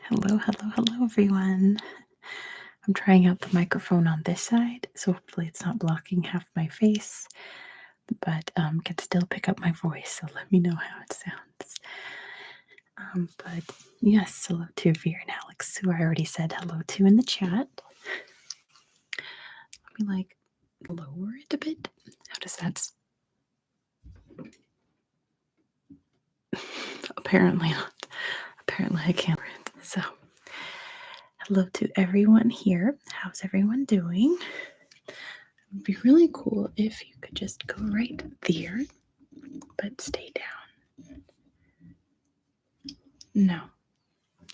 Hello, hello, hello, everyone. I'm trying out the microphone on this side, so hopefully it's not blocking half my face, but can still pick up my voice, so let me know how it sounds. But yes, hello to Veer and Alex, who I already said hello to in the chat. Let me lower it a bit. How does that? Apparently not. Apparently I can't print. So hello to everyone here. How's everyone doing? It would be really cool if you could just go right there, but stay down. No.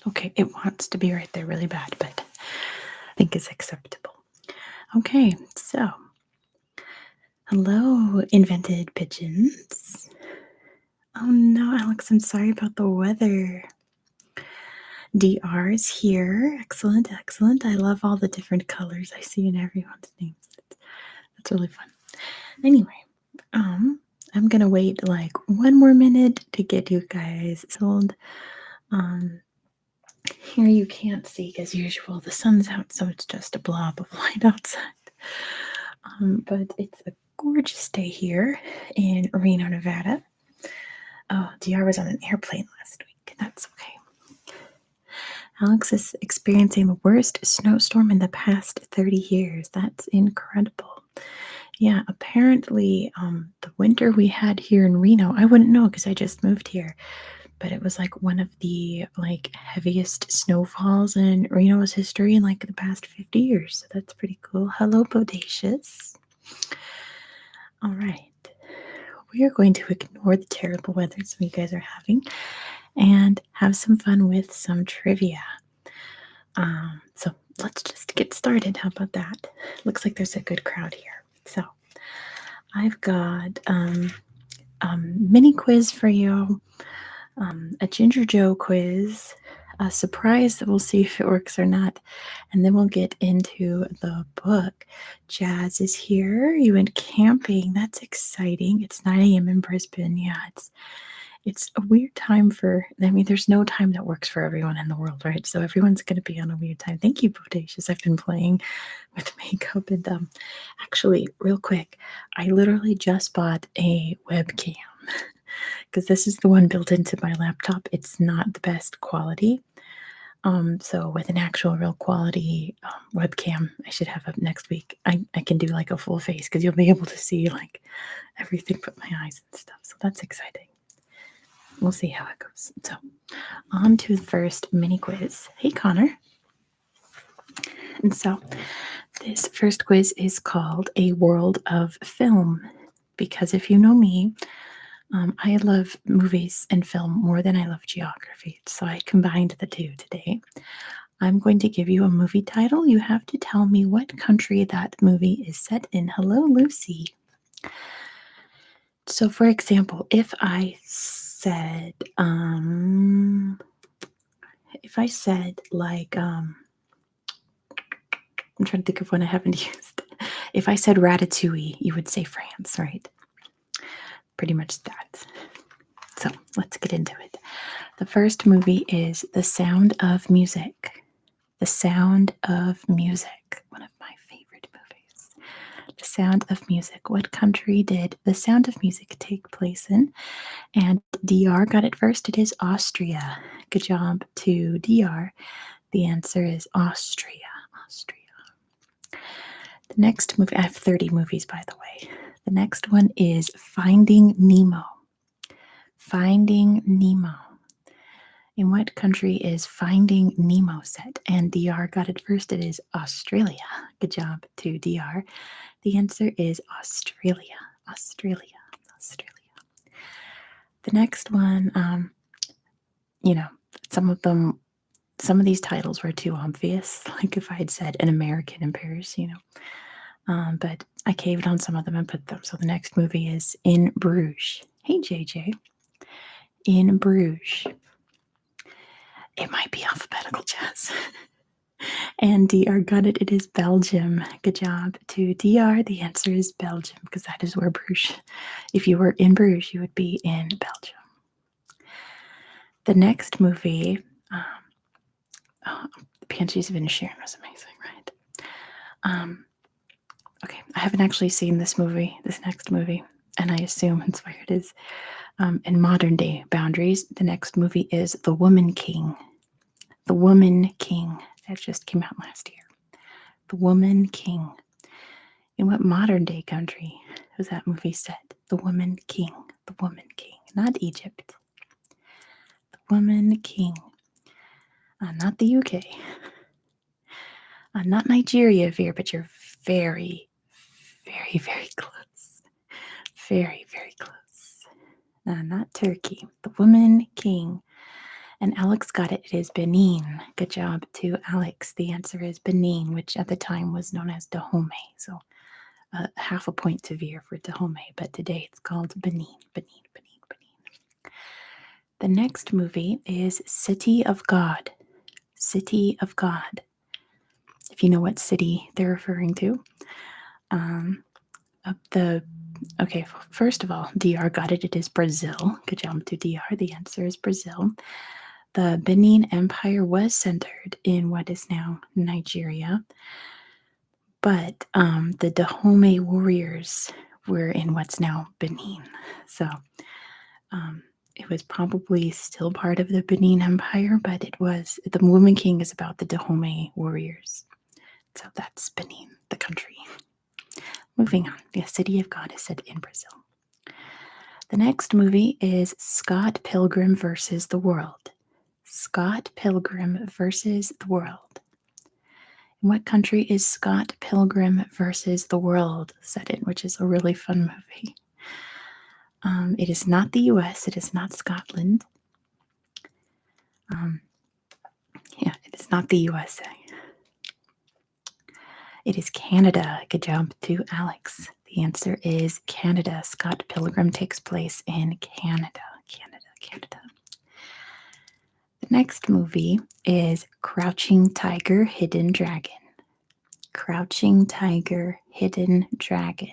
Okay, it wants to be right there really bad, but I think it's acceptable. Okay, so hello, invented pigeons. Oh no, Alex, I'm sorry about the weather. DR is here. Excellent, excellent. I love all the different colors I see in everyone's names. That's really fun. Anyway, I'm gonna wait like one more minute to get you guys settled. Here you can't see as usual. The sun's out, so it's just a blob of light outside. But it's a gorgeous day here in Reno, Nevada. Oh, DR was on an airplane last week. That's okay. Alex is experiencing the worst snowstorm in the past 30 years. That's incredible. Yeah, apparently the winter we had here in Reno, I wouldn't know because I just moved here, but it was like one of the heaviest snowfalls in Reno's history in like the past 50 years. So that's pretty cool. Hello, Bodacious. All right. We are going to ignore the terrible weather some of you guys are having and have some fun with some trivia. So let's just get started. How about that? Looks like there's a good crowd here. So I've got mini quiz for you, a Ginger Joe quiz, a surprise that we'll see if it works or not, and then we'll get into the book. Jazz is here. You went camping. That's exciting. It's 9 a.m. in Brisbane. Yeah, it's a weird time there's no time that works for everyone in the world, right? So everyone's going to be on a weird time. Thank you, Bodacious. I've been playing with makeup and actually, real quick, I literally just bought a webcam because this is the one built into my laptop. It's not the best quality. So with an actual real quality webcam I should have up next week, I can do like a full face because you'll be able to see like everything but my eyes and stuff. So that's exciting. We'll see how it goes. So on to the first mini quiz. Hey, Connor. And so this first quiz is called A World of Film because if you know me, I love movies and film more than I love geography, so I combined the two today. I'm going to give you a movie title. You have to tell me what country that movie is set in. Hello, Lucy. So, for example, if I said I'm trying to think of one I haven't used. If I said Ratatouille, you would say France, right? Pretty much that. So let's get into it. The first movie is The Sound of Music. The Sound of Music, one of my favorite movies. The Sound of Music. What country did The Sound of Music take place in? And DR got it first. It is Austria. Good job to DR. The answer is Austria. Austria. The next movie, I have 30 movies, by the way. The next one is Finding Nemo. Finding Nemo. In what country is Finding Nemo set? And DR got it first. It is Australia. Good job to DR. The answer is Australia. Australia. Australia. The next one, some of these titles were too obvious. Like if I had said An American in Paris, but I caved on some of them and put them. So the next movie is In Bruges. Hey, JJ. In Bruges. It might be alphabetical, Jazz. And DR got it. It is Belgium. Good job to DR. The answer is Belgium because that is where Bruges. If you were in Bruges, you would be in Belgium. The next movie, Oh, the Banshees of Inisherin was amazing, right? Okay, I haven't actually seen this next movie, and I assume it's where it is. In modern day boundaries, the next movie is The Woman King. The Woman King. That just came out last year. The Woman King. In what modern day country was that movie set? The Woman King. The Woman King. Not Egypt. The Woman King. Not the UK. Not Nigeria, Veer, but you're very, very, very close. Very, very close. Not Turkey. The Woman King. And Alex got it. It is Benin. Good job to Alex. The answer is Benin, which at the time was known as Dahomey. So half a point to Veer for Dahomey, but today it's called Benin. Benin, Benin, Benin. The next movie is City of God. City of God. If you know what city they're referring to. Okay, first of all, DR got it. It is Brazil. Good job to DR. The answer is Brazil. The Benin Empire was centered in what is now Nigeria, but the Dahomey warriors were in what's now Benin. So it was probably still part of the Benin Empire, but the Woman King is about the Dahomey warriors. So that's Benin, the country. Moving on, the City of God is set in Brazil. The next movie is Scott Pilgrim versus the World. Scott Pilgrim versus the World. In what country is Scott Pilgrim versus the World set in, which is a really fun movie? It is not the US. It is not Scotland. It is not the USA. It is Canada. Good job to Alex. The answer is Canada. Scott Pilgrim takes place in Canada. Canada. The next movie is Crouching Tiger, Hidden Dragon. Crouching Tiger, Hidden Dragon.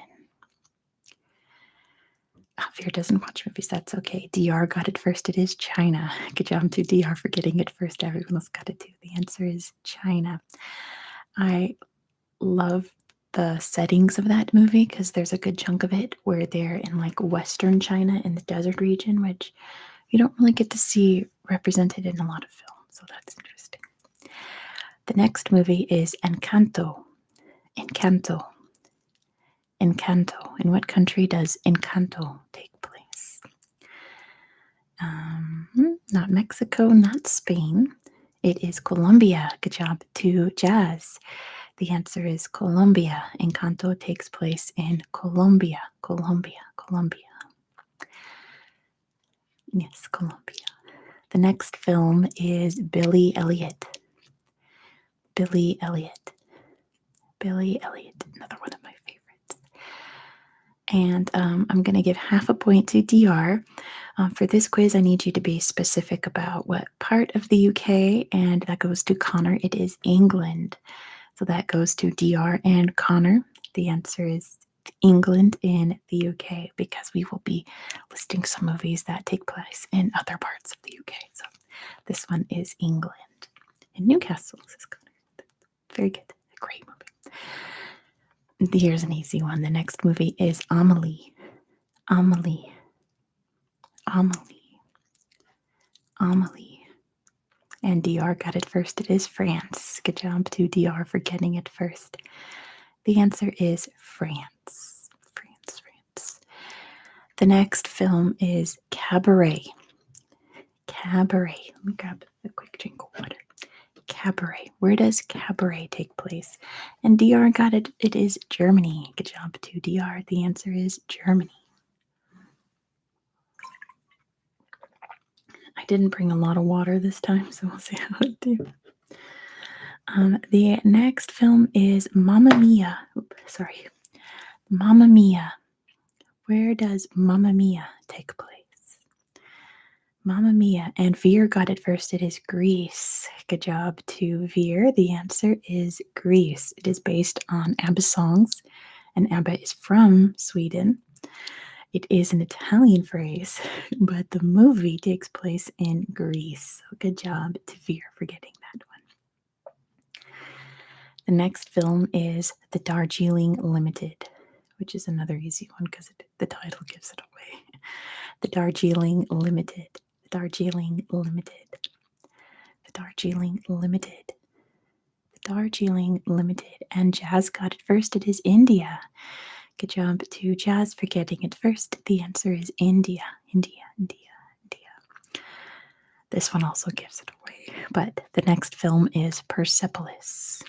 Veer doesn't watch movies. That's okay. DR got it first. It is China. Good job to DR for getting it first. Everyone else got it too. The answer is China. I love the settings of that movie because there's a good chunk of it where they're in like Western China in the desert region, which you don't really get to see represented in a lot of films. So that's interesting. The next movie is Encanto. Encanto. Encanto. In what country does Encanto take place? Not Mexico, not Spain. It is Colombia. Good job to Jazz. The answer is Colombia. Encanto takes place in Colombia. Colombia. Yes, Colombia. The next film is Billy Elliot. Billy Elliot. Another one of my favorites. And I'm going to give half a point to DR. For this quiz, I need you to be specific about what part of the UK, and that goes to Connor. It is England. So that goes to DR and Connor. The answer is England in the UK because we will be listing some movies that take place in other parts of the UK. So this one is England. And Newcastle, says Connor. Very good. A great movie. Here's an easy one. The next movie is Amelie. Amelie. And DR got it first. It is France. Good job to DR for getting it first. The answer is France. France. The next film is Cabaret. Cabaret. Let me grab a quick drink of water. Cabaret. Where does Cabaret take place? And DR got it. It is Germany. Good job to DR. The answer is Germany. I didn't bring a lot of water this time, so we'll see how I do. The next film is Mamma Mia. Mamma Mia. Where does Mamma Mia take place? Mamma Mia. And Veer got it first. It is Greece. Good job to Veer. The answer is Greece. It is based on ABBA songs, and ABBA is from Sweden. It is an Italian phrase, but the movie takes place in Greece. So good job to Veer for getting that one. The next film is The Darjeeling Limited, which is another easy one because the title gives it away. The Darjeeling Limited. The Darjeeling Limited. The Darjeeling Limited. The Darjeeling Limited. And Jazz got it first. It is India. Good job to Jazz for getting it first. The answer is India. India, India, India. This one also gives it away. But the next film is Persepolis.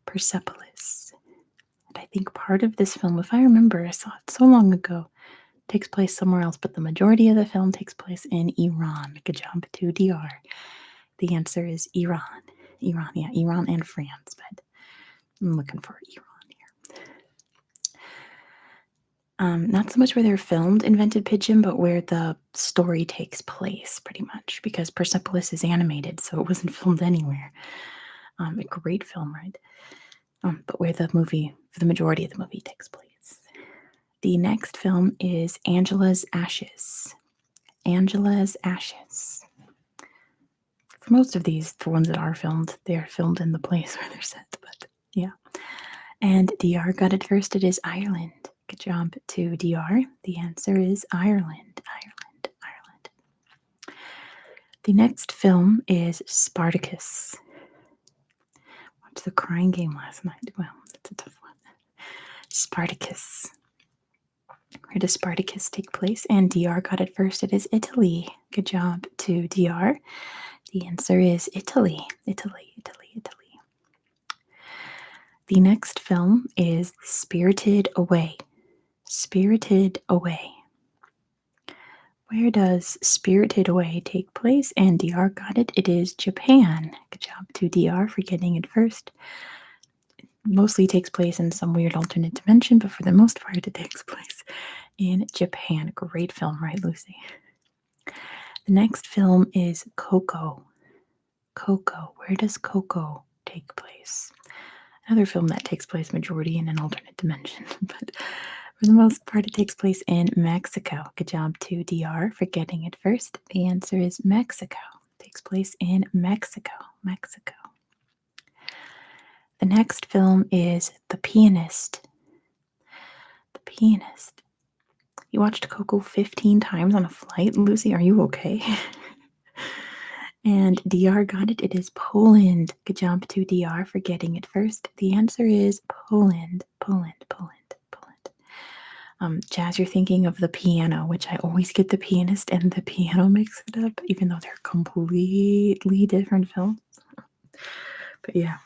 Persepolis. And I think part of this film, if I remember, I saw it so long ago, takes place somewhere else, but the majority of the film takes place in Iran. Good job to DR. The answer is Iran. Iran, yeah, Iran and France, but I'm looking for Iran here. Not so much where they're filmed Invented Pigeon, but where the story takes place, pretty much, because Persepolis is animated, so it wasn't filmed anywhere. A great film, right? But where the majority of the movie takes place. The next film is Angela's Ashes. Angela's Ashes. For most of these, the ones that are filmed, they are filmed in the place where they're set, but yeah. And DR got it first. It is Ireland. Good job to DR. The answer is Ireland. Ireland. Ireland. The next film is Spartacus. Watched The Crying Game last night. Well, that's a tough one. Spartacus. Where does Spartacus take place? And DR got it first. It is Italy. Good job to DR. The answer is Italy. Italy, Italy, Italy. The next film is Spirited Away. Spirited Away. Where does Spirited Away take place? And DR got it. It is Japan. Good job to DR for getting it first. It mostly takes place in some weird alternate dimension, but for the most part, it takes place in Japan. Great film, right, Lucy? The next film is Coco. Coco. Where does Coco take place? Another film that takes place majority in an alternate dimension, but for the most part, it takes place in Mexico. Good job to DR for getting it first. The answer is Mexico. It takes place in Mexico. Mexico. The next film is The Pianist. The Pianist. You watched Coco 15 times on a flight, Lucy? Are you okay? And DR got it. It is Poland. Good job to DR for getting it first. The answer is Poland. Poland, Poland, Poland. Jazz, you're thinking of The Piano, which I always get The Pianist and The Piano mixed up, even though they're completely different films. But yeah,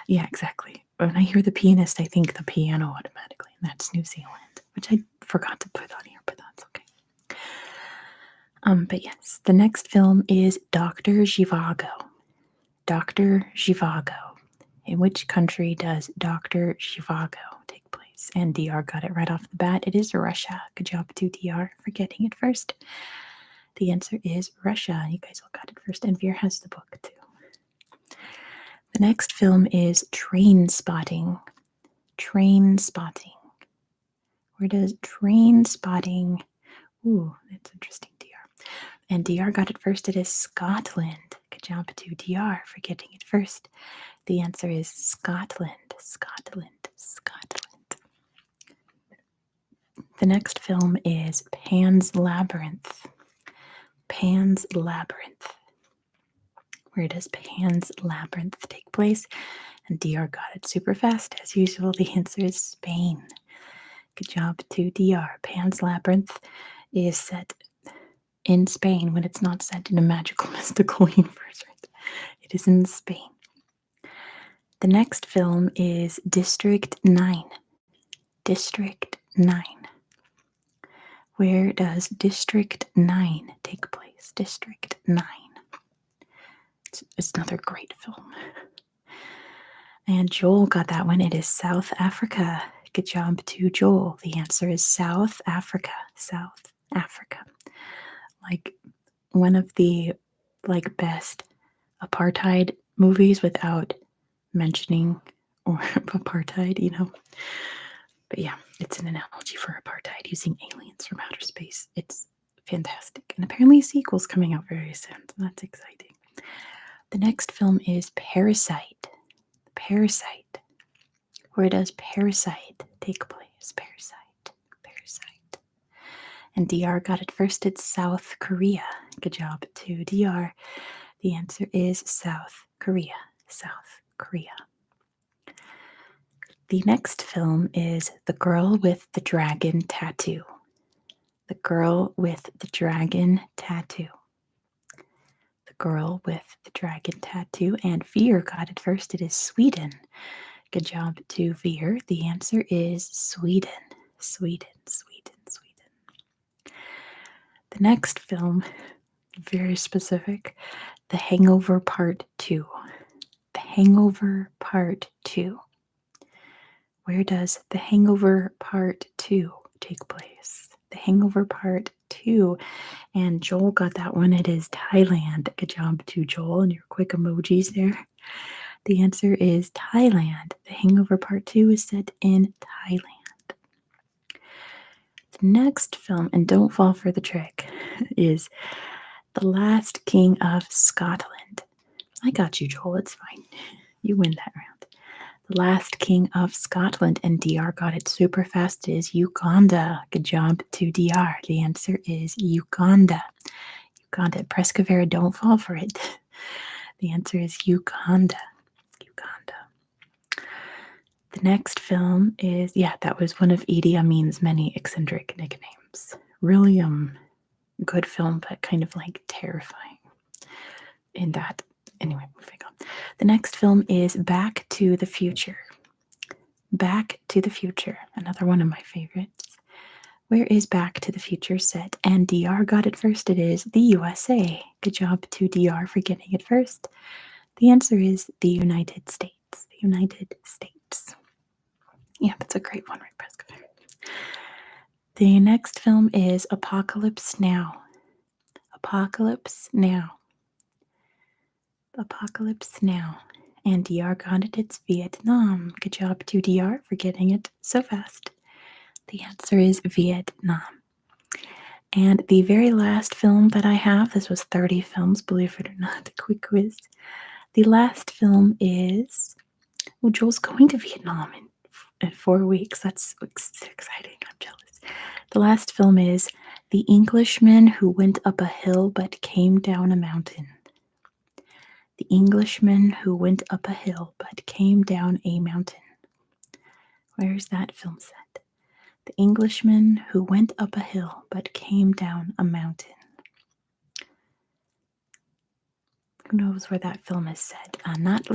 exactly. When I hear The Pianist, I think The Piano automatically, and that's New Zealand, which I forgot to put on here, but that's okay. But yes, the next film is Dr. Zhivago. Dr. Zhivago. In which country does Dr. Zhivago take place? And DR got it right off the bat. It is Russia. Good job to DR for getting it first. The answer is Russia. You guys all got it first. And Veer has the book too. The next film is Train Spotting. Train Spotting. Where does Train Spotting? Ooh, that's interesting, DR. And DR got it first. It is Scotland. Good job to DR for getting it first. The answer is Scotland. Scotland. Scotland. The next film is Pan's Labyrinth. Pan's Labyrinth. Where does Pan's Labyrinth take place? And DR got it super fast. As usual, the answer is Spain. Good job to DR. Pan's Labyrinth is set in Spain when it's not set in a magical, mystical universe. Right? It is in Spain. The next film is District 9. District 9. Where does District 9 take place? District 9. It's another great film. And Joel got that one. It is South Africa. Good job to Joel. The answer is South Africa. South Africa. Like one of the best apartheid movies without mentioning or apartheid, But yeah, it's an analogy for apartheid using aliens from outer space. It's fantastic. And apparently a sequel's coming out very soon, so that's exciting. The next film is Parasite. Parasite? Where does Parasite take place? Parasite. Parasite. And DR got it first. It's South Korea. Good job to DR. The answer is South Korea. South Korea. The next film is The Girl with the Dragon Tattoo. The Girl with the Dragon Tattoo. The Girl with the Dragon Tattoo. And Veer got it first. It is Sweden. Good job to Veer. The answer is Sweden. Sweden, Sweden, Sweden. The next film, very specific, The Hangover Part 2. The Hangover Part 2. Where does The Hangover Part 2 take place? The Hangover Part 2. And Joel got that one. It is Thailand. Good job to Joel and your quick emojis there. The answer is Thailand. The Hangover Part 2 is set in Thailand. The next film, and don't fall for the trick, is The Last King of Scotland. I got you, Joel. It's fine. You win that round. The Last King of Scotland, and DR got it super fast. It is Uganda. Good job to DR. The answer is Uganda. Uganda. Prescavera, don't fall for it. The answer is Uganda. Uganda. The next film is, that was one of Idi Amin's many eccentric nicknames. Really good film, but kind of like terrifying in that. Anyway, moving on. The next film is Back to the Future. Back to the Future, another one of my favorites. Where is Back to the Future set? And DR got it first. It is the USA. Good job to DR for getting it first. The answer is the United States. The United States. Yeah, that's a great one, right, Prescott? The next film is Apocalypse Now. Apocalypse Now. Apocalypse Now. And DR got it. It's Vietnam. Good job to DR for getting it so fast. The answer is Vietnam. And the very last film that I have, this was 30 films, believe it or not, a quick quiz. The last film is, Joel's going to Vietnam in 4 weeks. That's exciting. I'm jealous. The last film is The Englishman Who Went Up a Hill But Came Down a Mountain. The Englishman Who Went Up a Hill But Came Down a Mountain. Where is that film set? The Englishman Who Went Up a Hill But Came Down a Mountain. Who knows where that film is set? Not listed.